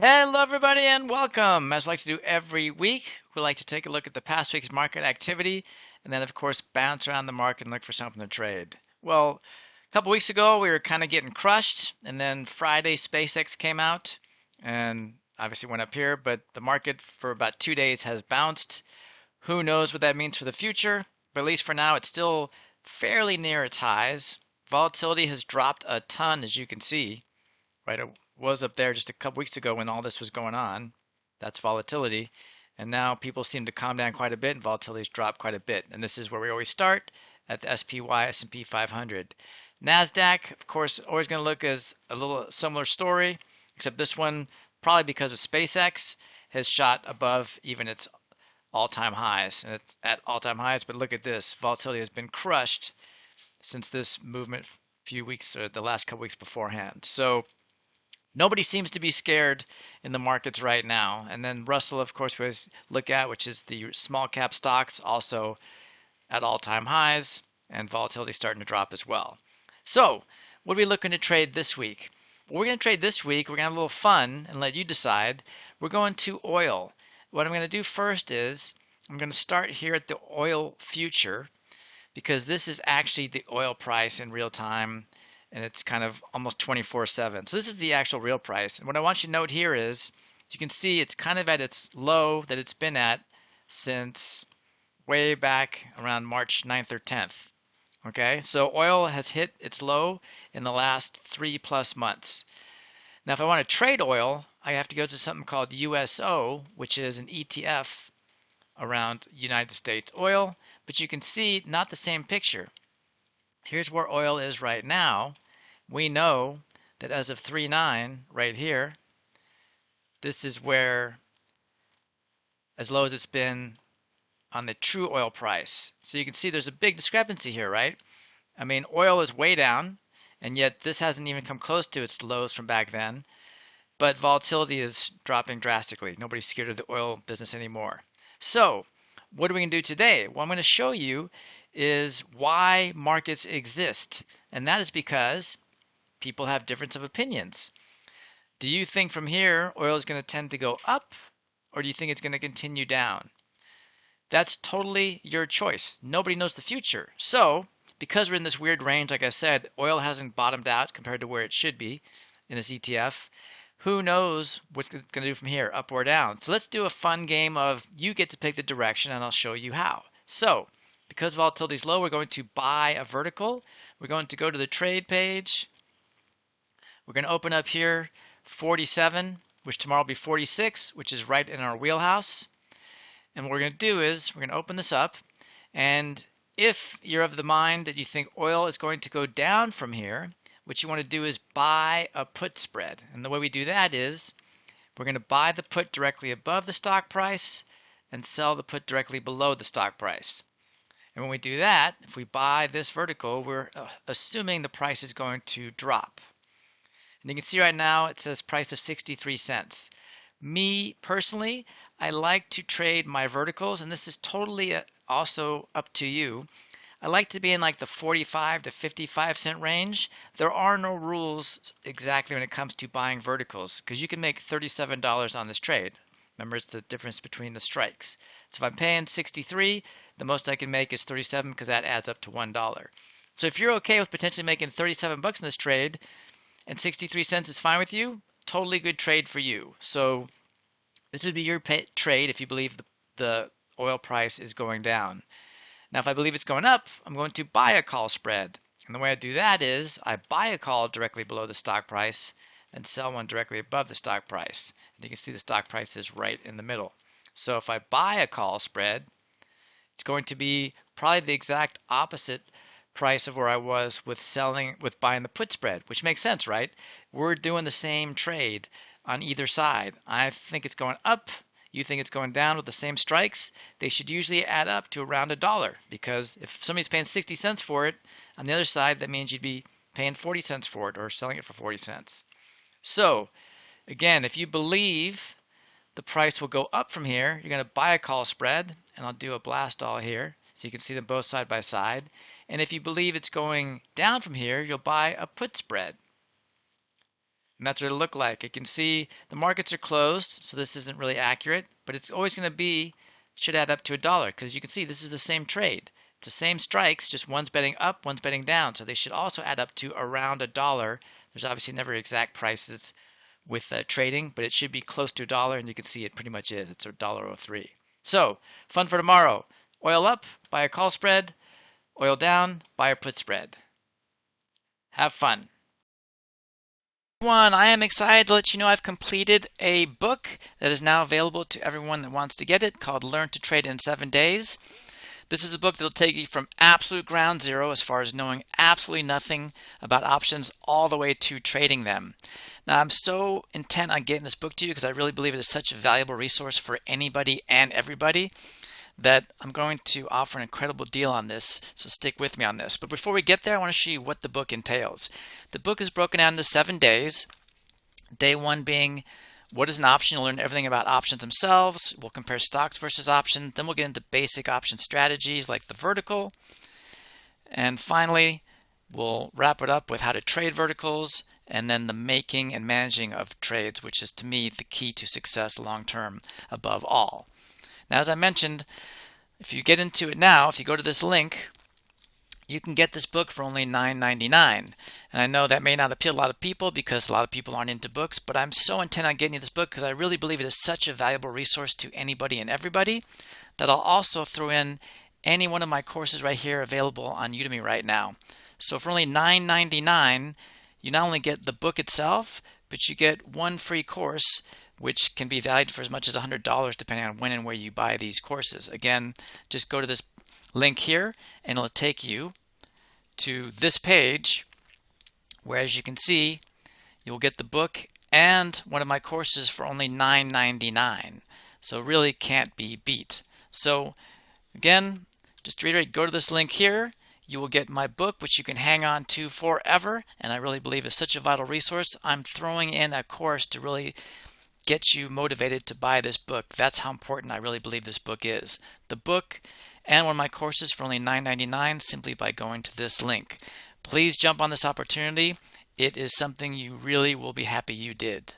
Hello, everybody, and welcome. As we like to do every week, we like to take a look at the past week's market activity and then, of course, bounce around the market and look for something to trade. Well, a couple weeks ago, we were kind of getting crushed, and then Friday, SpaceX came out and obviously went up here, but the market for about 2 days has bounced. Who knows what that means for the future, but at least for now, it's still fairly near its highs. Volatility has dropped a ton, as you can see, right? It was up there just a couple weeks ago when all this was going on. That's volatility. And now people seem to calm down quite a bit and volatility's dropped quite a bit. And this is where we always start at the SPY S&P 500. NASDAQ, of course, always going to look as a little similar story, except this one, probably because of SpaceX, has shot above even its all-time highs. And it's at all-time highs, but look at this. Volatility has been crushed since this movement few weeks or the last couple weeks beforehand. So nobody seems to be scared in the markets right now. And then Russell, of course, we always look at, which is the small cap stocks, also at all-time highs, and volatility starting to drop as well. So, what are we looking to trade this week? What we're going to trade this week, we're going to have a little fun and let you decide. We're going to oil. What I'm going to do first is I'm going to start here at the oil future because this is actually the oil price in real time, and it's kind of almost 24/7. So this is the actual real price. And what I want you to note here is you can see it's kind of at its low that it's been at since way back around March 9th or 10th. Okay, so oil has hit its low in the last 3+ months. Now, if I want to trade oil, I have to go to something called USO, which is an ETF around United States oil, but you can see not the same picture. Here's where oil is right now. We know that as of 3/9 right here, this is where as low as it's been on the true oil price. So you can see there's a big discrepancy here, right? I mean, oil is way down, and yet this hasn't even come close to its lows from back then. But volatility is dropping drastically. Nobody's scared of the oil business anymore. So, what are we going to do today? What I'm going to show you is why markets exist. And that is because people have difference of opinions. Do you think from here oil is going to tend to go up, or do you think it's going to continue down? That's totally your choice. Nobody knows the future. So, because we're in this weird range, like I said, oil hasn't bottomed out compared to where it should be in this ETF. Who knows what's going to do from here, up or down? So let's do a fun game of you get to pick the direction and I'll show you how. So, because volatility is low, we're going to buy a vertical. We're going to go to the trade page. We're going to open up here 47, which tomorrow will be 46, which is right in our wheelhouse. And what we're going to do is we're going to open this up. And if you're of the mind that you think oil is going to go down from here, what you want to do is buy a put spread. And the way we do that is we're going to buy the put directly above the stock price and sell the put directly below the stock price. And when we do that, if we buy this vertical, we're assuming the price is going to drop. And you can see right now it says price of 63 cents. Me personally, I like to trade my verticals, and this is totally also up to you. I like to be in like the 45 to 55 cent range. There are no rules exactly when it comes to buying verticals because you can make $37 on this trade. Remember, it's the difference between the strikes. So if I'm paying 63, the most I can make is 37 because that adds up to $1. So if you're okay with potentially making 37 bucks in this trade and 63 cents is fine with you, totally good trade for you. So this would be your trade if you believe the oil price is going down. Now, if I believe it's going up, I'm going to buy a call spread. And the way I do that is I buy a call directly below the stock price and sell one directly above the stock price. And you can see the stock price is right in the middle. So if I buy a call spread, it's going to be probably the exact opposite price of where I was with buying the put spread, which makes sense, right? We're doing the same trade on either side. I think it's going up. You think it's going down with the same strikes. They should usually add up to around $1 because if somebody's paying 60 cents for it, on the other side, that means you'd be paying 40 cents for it or selling it for 40 cents. So, again, if you believe the price will go up from here, you're going to buy a call spread, and I'll do a blast all here so you can see them both side by side. And if you believe it's going down from here, you'll buy a put spread. And that's what it'll look like. You can see the markets are closed, so this isn't really accurate, but it's always going to be, should add up to $1 because you can see this is the same trade. It's the same strikes, just one's betting up, one's betting down. So they should also add up to around $1. There's obviously never exact prices with trading, but it should be close to $1, and you can see it pretty much is. It's $1.03. So, fun for tomorrow. Oil up, buy a call spread. Oil down, buy a put spread. Have fun. Everyone, I am excited to let you know I've completed a book that is now available to everyone that wants to get it called Learn to Trade in 7 Days. This is a book that will take you from absolute ground zero as far as knowing absolutely nothing about options all the way to trading them. Now, I'm so intent on getting this book to you because I really believe it is such a valuable resource for anybody and everybody that I'm going to offer an incredible deal on this, so stick with me on this. But before we get there, I want to show you what the book entails. The book is broken down into 7 days. Day 1 being, what is an option? You'll learn everything about options themselves. We'll compare stocks versus options. Then we'll get into basic option strategies like the vertical. And finally, we'll wrap it up with how to trade verticals and then the making and managing of trades, which is to me the key to success long term above all. Now, as I mentioned, if you get into it now, if you go to this link, you can get this book for only $9.99. And I know that may not appeal to a lot of people because a lot of people aren't into books, but I'm so intent on getting you this book because I really believe it is such a valuable resource to anybody and everybody that I'll also throw in any one of my courses right here available on Udemy right now. So for only $9.99, you not only get the book itself, but you get one free course which can be valued for as much as $100 depending on when and where you buy these courses. Again, just go to this link here and it'll take you to this page where, as you can see, you'll get the book and one of my courses for only $9.99. So really can't be beat. So again, just to reiterate, go to this link here. You will get my book, which you can hang on to forever, and I really believe is such a vital resource. I'm throwing in a course to really get you motivated to buy this book. That's how important I really believe this book is. The book and one of my courses for only $9.99 simply by going to this link. Please jump on this opportunity. It is something you really will be happy you did.